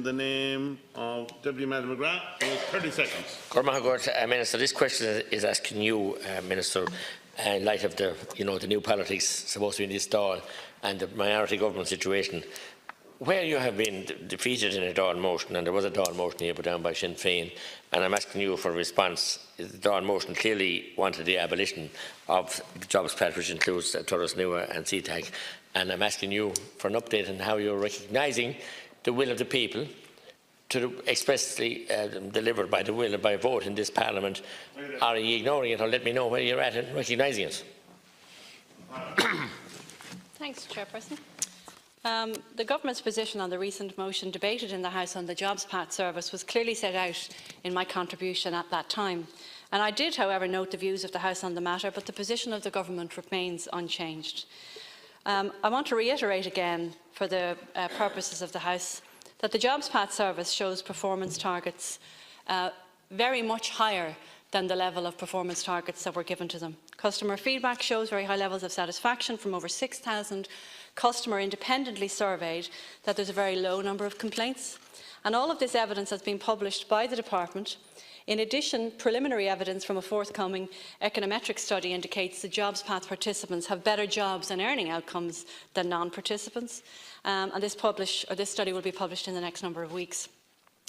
In the name of Deputy Madam McGrath, 30 seconds. Minister, this question is asking you, Minister, in light of the new politics supposed to be in this Dáil and the minority government situation, where you have been defeated in a Dáil motion, and there was a Dáil motion here put down by Sinn Féin, and I'm asking you for a response. The Dáil motion clearly wanted the abolition of the jobs plan, which includes Turas Nua and CTAG, and I'm asking you for an update on how you're recognising the will of the people to expressly delivered by the will by vote in this Parliament. Are you ignoring it, or let me know where you're at in recognising it? Thanks, Chairperson. The Government's position on the recent motion debated in the House on the Jobs Path service was clearly set out in my contribution at that time. And I did, however, note the views of the House on the matter, but the position of the Government remains unchanged. I want to reiterate again, for the purposes of the House, that the Jobs Path service shows performance targets very much higher than the level of performance targets that were given to them. Customer feedback shows very high levels of satisfaction from over 6,000 customers independently surveyed, that there's a very low number of complaints. And all of this evidence has been published by the Department. In addition, preliminary evidence from a forthcoming econometric study indicates that Jobs Path participants have better jobs and earning outcomes than non-participants. And this study will be published in the next number of weeks.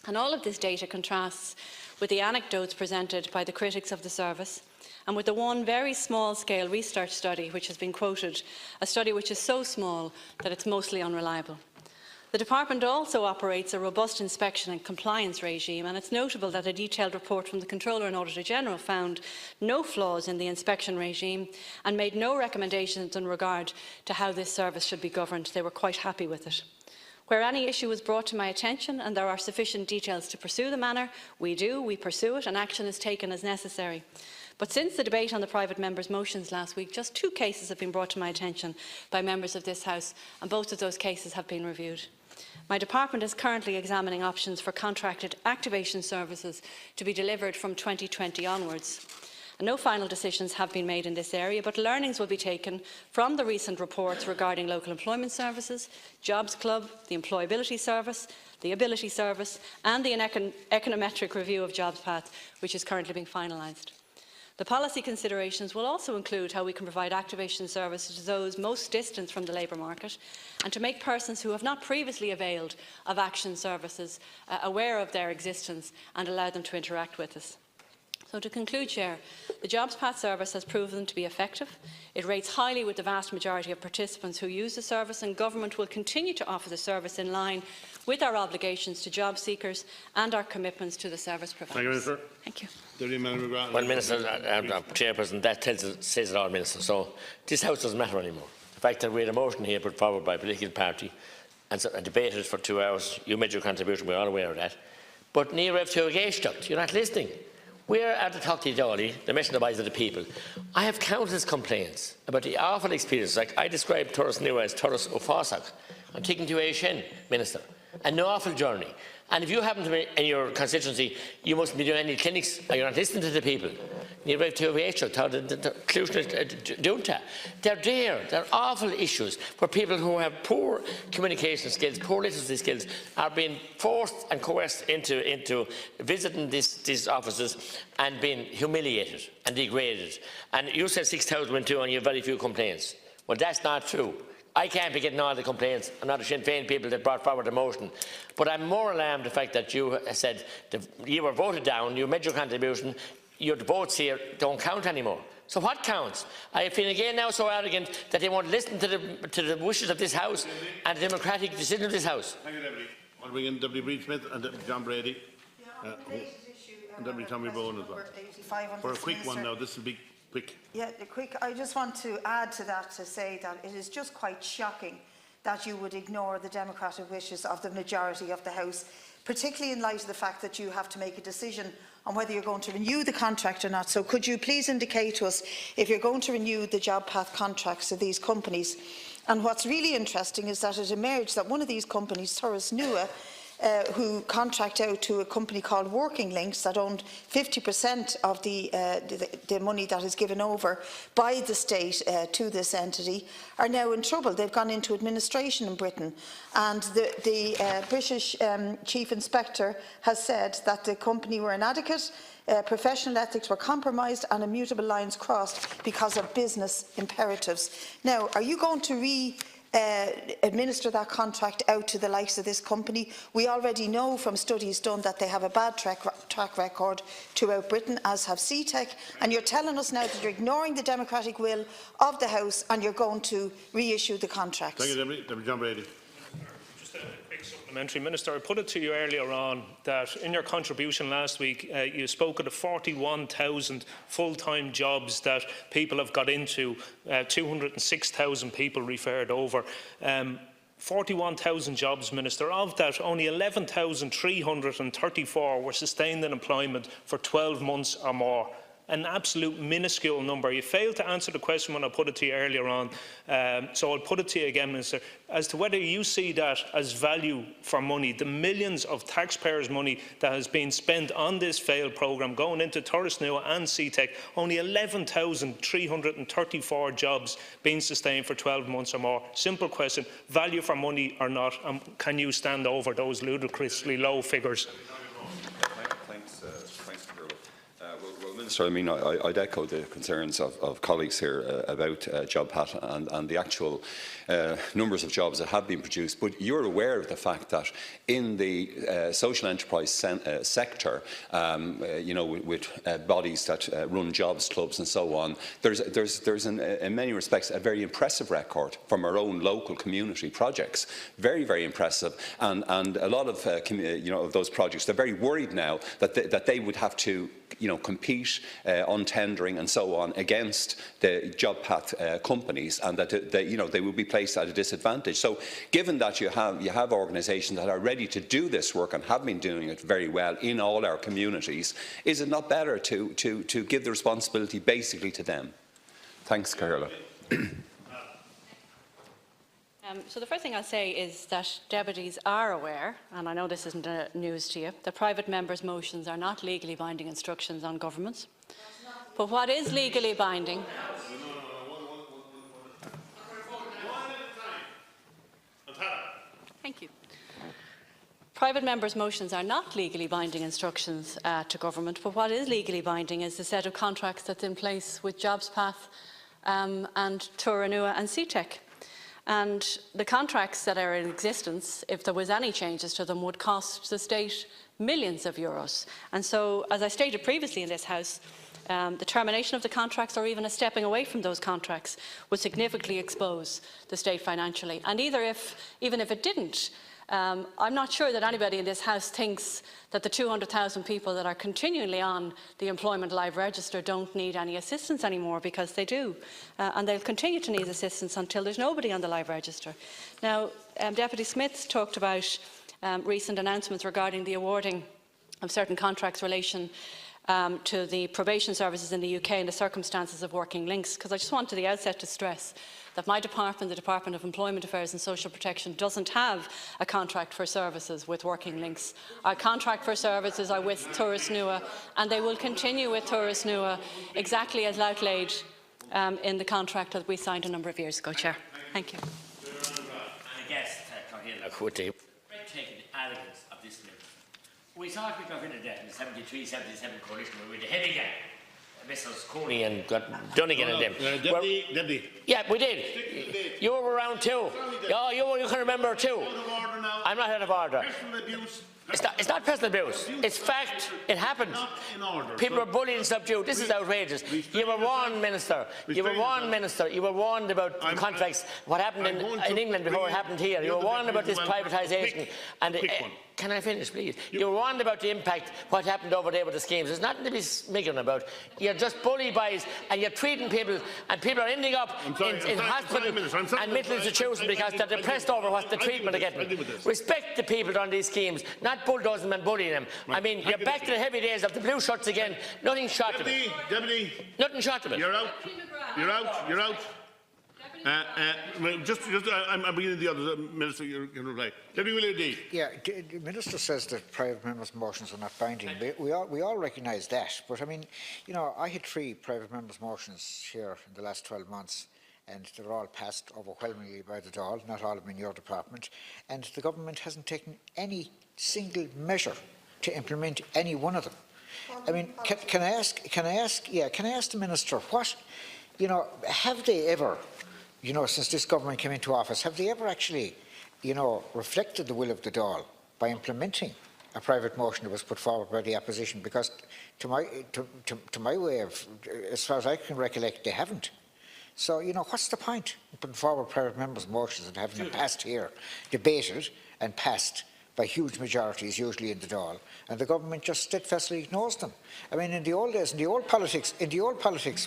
And all of this data contrasts with the anecdotes presented by the critics of the service, and with the one very small-scale research study which has been quoted, a study which is so small that it's mostly unreliable. The Department also operates a robust inspection and compliance regime, and it's notable that a detailed report from the Controller and Auditor General found no flaws in the inspection regime and made no recommendations in regard to how this service should be governed. They were quite happy with it. Where any issue was brought to my attention and there are sufficient details to pursue the matter, we pursue it, and action is taken as necessary. But since the debate on the private members' motions last week, just 2 cases have been brought to my attention by members of this House, and both of those cases have been reviewed. My department is currently examining options for contracted activation services to be delivered from 2020 onwards. And no final decisions have been made in this area, but learnings will be taken from the recent reports regarding local employment services, Jobs Club, the Employability Service, the Ability Service, and the econometric review of Jobs Path, which is currently being finalised. The policy considerations will also include how we can provide activation services to those most distant from the labour market, and to make persons who have not previously availed of action services aware of their existence and allow them to interact with us. So to conclude, Chair, the Jobs Path service has proven to be effective. It rates highly with the vast majority of participants who use the service, and Government will continue to offer the service in line with our obligations to job seekers and our commitments to the service providers. Thank you, Minister. Thank you. Well, Minister, Chairperson, that says it all, Minister. So this House doesn't matter anymore. The fact that we had a motion here put forward by a political party and debated for 2 hours, you made your contribution, we're all aware of that. But near you're not listening. We're at the Talkie Dolly, the mission of the people. I have countless complaints about the awful experience. Like I described Turas Nua as Turas Ufasak. I'm taking to Aishen, Minister. An awful journey. And if you happen to be in your constituency, you mustn't be doing any clinics, or you're not listening to the people. They're there. They're awful issues where people who have poor communication skills, poor literacy skills, are being forced and coerced into visiting these offices and being humiliated and degraded. And you said 6,000 went to and you have very few complaints. Well, that's not true. I can't be getting all the complaints. I'm not the Sinn Féin people that brought forward the motion. But I'm more alarmed the fact that you said you were voted down, you made your contribution, your votes here don't count anymore. So what counts? I feel again now so arrogant that they won't listen to the wishes of this House and the democratic decision of this House. Thank you, Deputy. I'll bring in Deputy Bríd Smith and John Brady. And Deputy Tommy Broughan as well. For a quick one now, this will be quick. Yeah, quick. I just want to add to that to say that it is just quite shocking that you would ignore the democratic wishes of the majority of the House, particularly in light of the fact that you have to make a decision on whether you're going to renew the contract or not. So could you please indicate to us if you're going to renew the Job Path contracts of these companies? And what's really interesting is that it emerged that one of these companies, Turas Nua, who contract out to a company called Working Links that owned 50% of the money that is given over by the state to this entity, are now in trouble. They've gone into administration in Britain, and the British Chief Inspector has said that the company were inadequate, professional ethics were compromised and immutable lines crossed because of business imperatives. Now, are you going to administer that contract out to the likes of this company? We already know from studies done that they have a bad track record throughout Britain, as have CTEC, and you're telling us now that you're ignoring the democratic will of the House and you're going to reissue the contracts. Thank you, Deputy. John Brady. Just a quick supplementary. Minister, I put it to you earlier on that in your contribution last week you spoke of the 41,000 full-time jobs that people have got into, 206,000 people referred over. 41,000 jobs, Minister. Of that, only 11,334 were sustained in employment for 12 months or more. An absolute minuscule number. You failed to answer the question when I put it to you earlier on, so I'll put it to you again, Minister, as to whether you see that as value for money, the millions of taxpayers' money that has been spent on this failed programme going into Torresnua and CTEC, only 11,334 jobs being sustained for 12 months or more. Simple question, value for money or not, and can you stand over those ludicrously low figures? Minister, I mean, I'd echo the concerns of colleagues here about JobPat and the actual numbers of jobs that have been produced. But you're aware of the fact that in the social enterprise sector, you know, with bodies that run jobs clubs and so on, there's in many respects a very impressive record from our own local community projects. Very, very impressive. And a lot of you know, of those projects, they're very worried now that they would have to, you know, compete on tendering and so on against the JobPat companies, and that you know, they will be placed at a disadvantage. So, given that you have organisations that are ready to do this work and have been doing it very well in all our communities, is it not better to give the responsibility basically to them? Thanks, Carola. So the first thing I'll say is that deputies are aware, and I know this isn't news to you, that private members' motions are not legally binding instructions on governments. But what is legally binding? Thank you. Private members' motions are not legally binding instructions to government, but what is legally binding is the set of contracts that's in place with JobsPath and Torresnua and CTEC. And the contracts that are in existence, if there was any changes to them, would cost the state millions of euros. And so, as I stated previously in this House, the termination of the contracts, or even a stepping away from those contracts, would significantly expose the state financially. And even if it didn't, I'm not sure that anybody in this House thinks that the 200,000 people that are continually on the Employment Live Register don't need any assistance anymore, because they do. And they'll continue to need assistance until there's nobody on the Live Register. Now, Deputy Smith talked about recent announcements regarding the awarding of certain contracts in relation to the probation services in the UK and the circumstances of Working Links, because I just want at the outset to stress that my department, the Department of Employment Affairs and Social Protection, doesn't have a contract for services with Working Links. Our contract for services are with Torresnua, and they will continue with Torresnua exactly as outlaid in the contract that we signed a number of years ago, Chair. Thank you. I guess, breathtaking arrogance of this minister. We saw it because in the 73-77 coalition we were the heavy gang. Mrs. Cooney and Dunnigan and them. Deputy. Yeah, we did. You were around too. Oh, you can remember too. I'm not out of order. It's not personal abuse. It's fact. It happened. People were bullied and subdued. This is outrageous. You were warned, Minister. You were warned, Minister. You were warned about contracts. What happened in England before it happened here. You were warned about this privatisation. And can I finish, please? You were warned about the impact, what happened over there with the schemes. There's nothing to be smiggering about. You're just bully boys, and you're treating people, and people are ending up in hospital and mental institutions because they're depressed over what the treatment they're getting. Respect the people on these schemes, not bulldoze them and bully them. I mean, you're back to the heavy days of the blue shirts again. Nothing short of it. Deputy. Nothing short of it. You're out. You're out. You're out. I'm beginning the other Minister. You can reply. Deputy William D. Yeah, the Minister says that private members' motions are not binding. We all recognise that, but I mean, you know, I had 3 private members' motions here in the last 12 months, and they're all passed overwhelmingly by the Dáil, not all of them in your department, and the government hasn't taken any single measure to implement any one of them. I mean, can I ask the Minister what, you know, have they ever, you know, since this government came into office, have they ever actually, you know, reflected the will of the Dáil by implementing a private motion that was put forward by the opposition? Because to my way of, as far as I can recollect, they haven't. So, you know, what's the point in putting forward private members' motions and having them passed here, debated and passed by huge majorities, usually in the Dáil, and the government just steadfastly ignores them? I mean, in the old days, in the old politics,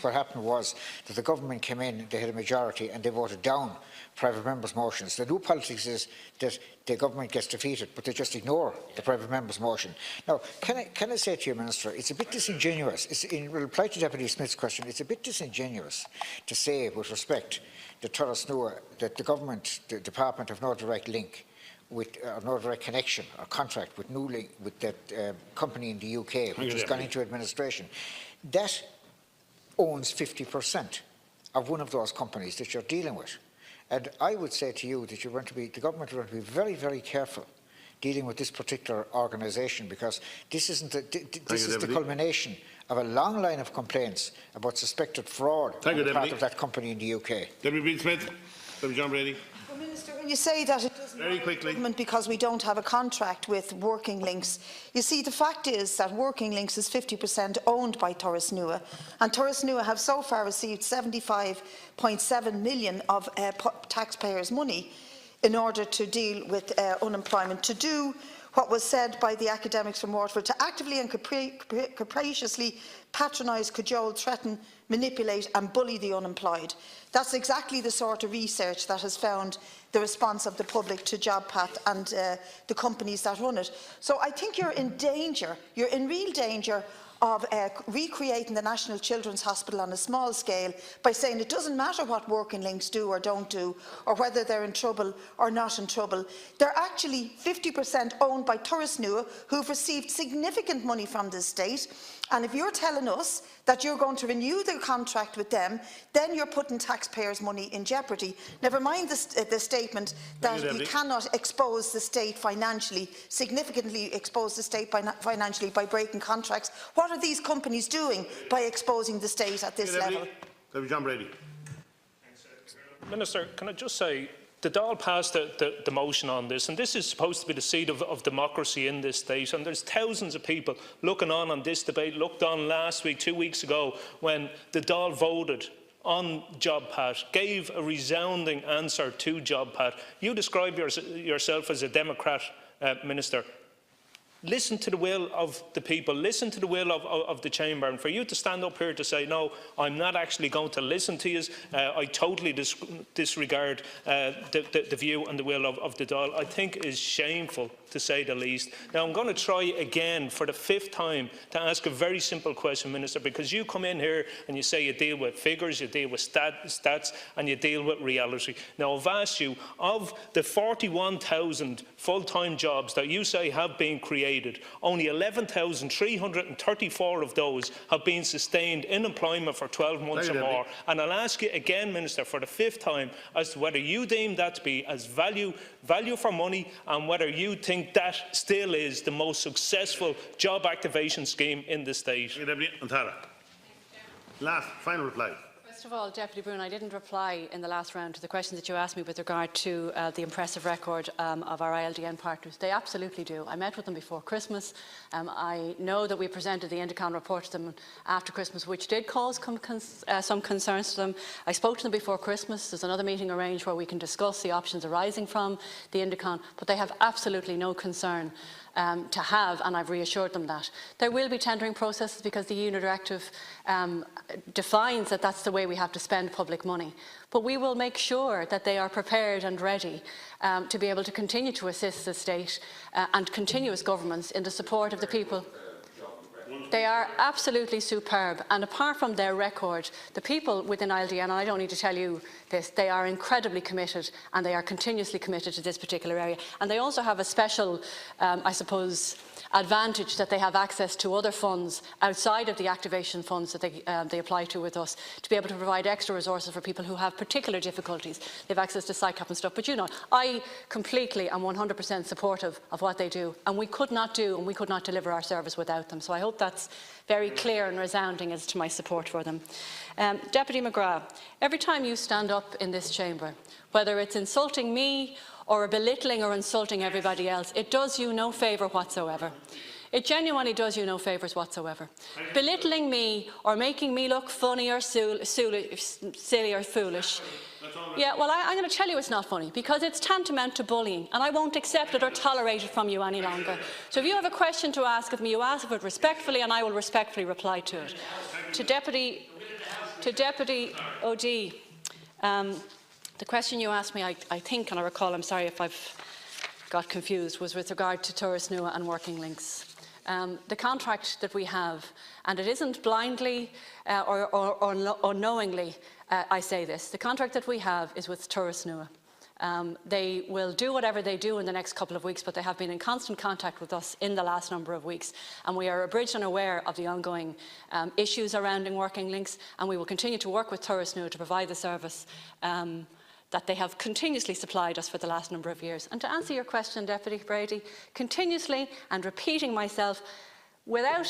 what happened was that the government came in, they had a majority, and they voted down private members' motions. The new politics is that the government gets defeated, but they just ignore the private members' motion. Now, can I say to you, Minister, it's a bit disingenuous, in reply to Deputy Smith's question, it's a bit disingenuous to say, with respect, that that the government, the department, have no direct link with, no direct connection or contract with with that company in the UK, which has gone into administration. That owns 50% of one of those companies that you're dealing with. And I would say to you that the government are going to be very, very careful dealing with this particular organisation, because this is the culmination of a long line of complaints about suspected fraud on the part of that company in the UK. Deputy Bríd Smith, Deputy John Brady. Well, Minister, when you say that it doesn't very quickly, government because we don't have a contract with Working Links, you see, the fact is that Working Links is 50% owned by Turas Nua, and Turas Nua have so far received 75.7 million of taxpayers' money in order to deal with unemployment, to do what was said by the academics from Waterford, to actively and capriciously patronise, cajole, threaten, manipulate and bully the unemployed. That's exactly the sort of research that has found the response of the public to JobPath and the companies that run it. So I think you're in danger, you're in real danger of recreating the National Children's Hospital on a small scale by saying it doesn't matter what Working Links do or don't do, or whether they're in trouble or not in trouble. They're actually 50% owned by Turas Nua, who've received significant money from the state. And if you're telling us that you're going to renew the contract with them, then you're putting taxpayers' money in jeopardy. Never mind the statement that you cannot expose the state financially, significantly expose the state financially by breaking contracts. What are these companies doing by exposing the state at this level? John Brady. Minister, can I just say, the Dáil passed the motion on this, and this is supposed to be the seat of democracy in this state, and there's thousands of people looking on this debate, looked on last week, 2 weeks ago, when the Dáil voted on JobPath, gave a resounding answer to JobPath. You describe yourself as a Democrat, Minister. Listen to the will of the people, listen to the will of the Chamber, and for you to stand up here to say, no, I'm not actually going to listen to you, I totally disregard the view and the will of the Dáil, I think is shameful, to say the least. Now, I'm going to try again for the 5th time to ask a very simple question, Minister, because you come in here and you say you deal with figures, you deal with stats, and you deal with reality. Now, I've asked you, of the 41,000 full-time jobs that you say have been created, only 11,334 of those have been sustained in employment for 12 months or more. And I'll ask you again, Minister, for the 5th time, as to whether you deem that to be as value for money, and whether you think that still is the most successful job activation scheme in the state. Last, final reply. First of all, Deputy Broughan, I didn't reply in the last round to the question that you asked me with regard to the impressive record of our ILDN partners. They absolutely do. I met with them before Christmas. I know that we presented the Indicon report to them after Christmas, which did cause some concerns to them. I spoke to them before Christmas. There's another meeting arranged where we can discuss the options arising from the Indicon, but they have absolutely no concern to have, and I've reassured them that. There will be tendering processes because the Union Directive defines that that's the way we have to spend public money. But we will make sure that they are prepared and ready to be able to continue to assist the state and continuous governments in the support of the people. They are absolutely superb, and apart from their record, the people within ILD, and I don't need to tell you this, they are incredibly committed, and they are continuously committed to this particular area. And they also have a special, I suppose, advantage that they have access to other funds outside of the activation funds that they apply to with us, to be able to provide extra resources for people who have particular difficulties. They have access to SICAP and stuff. But you know, I completely am 100% supportive of what they do, and we could not do and we could not deliver our service without them. So I hope that's very clear and resounding as to my support for them. Deputy McGrath, every time you stand up in this chamber, whether it's insulting me or belittling or insulting everybody else, it does you no favour whatsoever. It genuinely does you no favours whatsoever. Belittling me or making me look funny or silly or foolish. Yeah, well, I'm going to tell you it's not funny, because it's tantamount to bullying, and I won't accept it or tolerate it from you any longer. So if you have a question to ask of me, you ask it respectfully, and I will respectfully reply to it. To Deputy O'D, the question you asked me, I think, and I recall, I'm sorry if I've got confused, was with regard to Tourist Nua and Working Links. The contract that we have, and it isn't blindly or unknowingly I say this, the contract that we have is with Tourist Nua. They will do whatever they do in the next couple of weeks, but they have been in constant contact with us in the last number of weeks, and we are abridged and aware of the ongoing issues surrounding Working Links, and we will continue to work with Tourist Nua to provide the service that they have continuously supplied us for the last number of years. And to answer your question, Deputy Brady, continuously and repeating myself, without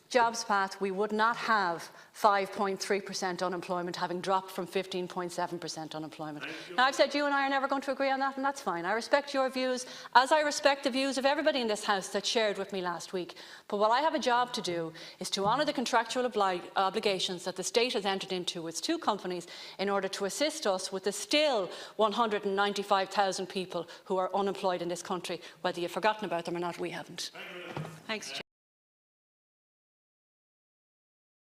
JobsPath, we would not have 5.3% unemployment, having dropped from 15.7% unemployment. Now, I've said you and I are never going to agree on that, and that's fine. I respect your views, as I respect the views of everybody in this House that shared with me last week. But what I have a job to do is to honour the contractual obligations that the state has entered into with two companies in order to assist us with the still 195,000 people who are unemployed in this country. Whether you've forgotten about them or not, we haven't. Thanks, Chair.